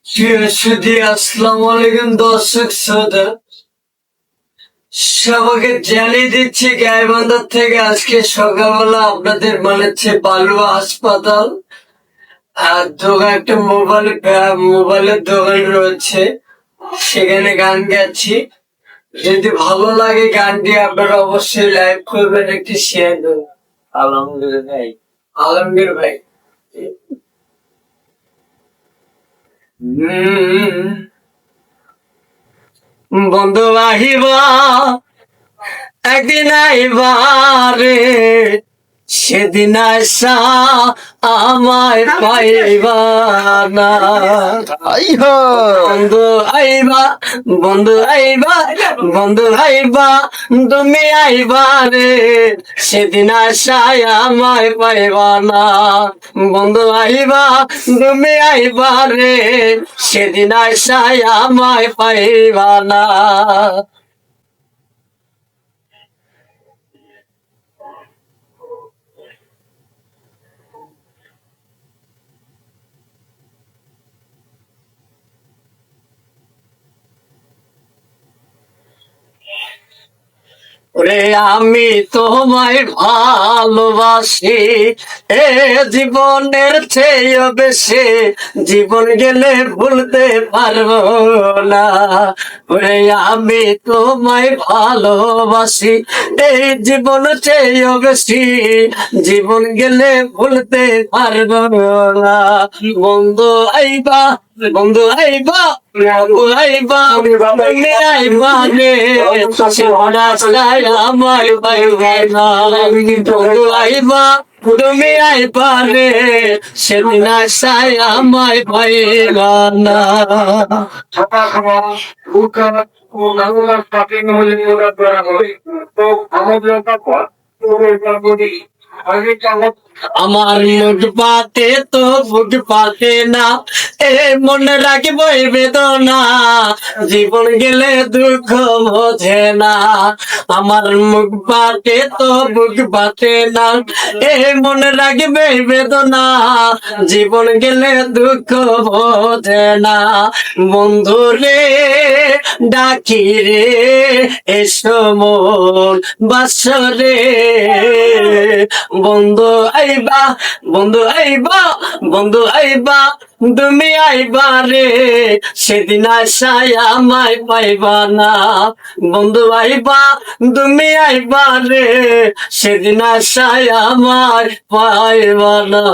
আসসালামু আলাইকুম দর্শক শ্রোতা, সবাইকে জানিয়ে দিচ্ছি গাইবান্ধা থেকে আজকে সকালবেলা আপনাদের বানাচ্ছে বালুয়া হাসপাতাল আর দোকান একটা মোবাইলের দোকান রয়েছে, সেখানে গান গাচ্ছি। যদি ভালো লাগে গানটি আপনারা অবশ্যই লাইক করবেন, একটি শেয়ার করবেন। আলমগীর ভাই বন্ধু আহিবা একদিন আইবারে, সেদিন আসা আমায় পাইবা না। বন্ধু আইবা, বন্ধু আইবা, বন্ধু আইবা, তুমি আইবা রে, সেদিন আশায় আমায় পাইবা না। বন্ধু আইবা, তুমি আইবা রে, সেদিন আশায় আমায় পাইবা না। ওরে আমি তোমায় ভালোবাসি, এ জীবনের চেয়েও বেশি, জীবন গেলে ভুলতে পারবো না। ওরে আমি তোমায় ভালোবাসি, এই জীবন চেয়েও বেশি, জীবন গেলে ভুলতে পারবো না। বন্ধু আইবা, বন্ধু আইবা, বন্ধু আইবা, তুমি আইবা রে, আমায় পাইবা না। বন্ধু আইবা, তুমি আইবা রে, সেদিন আশায় আমায় পাইবা না। আমার মুখ পাতে তো বুক পাতে না, এ মনে রাখব বেদনা, জীবন গেলে দুঃখ বোঝে না। আমার মুখ পাতে তো বুক পাতে না, এ মনে রাখবে বেদনা, জীবন গেলে দুঃখ বোঝে না। বন্ধু রে ডাকি রে, এসো মন বাসরে, বন্ধু আইবা, বন্ধু আইবা, বন্ধু আইবা, তুমি আইবা রে, সেদিন আশায় আমায় পাইবা না। বন্ধু আইবা, তুমি আইবা রে, সেদিন আশায় আমায় পাইবা না।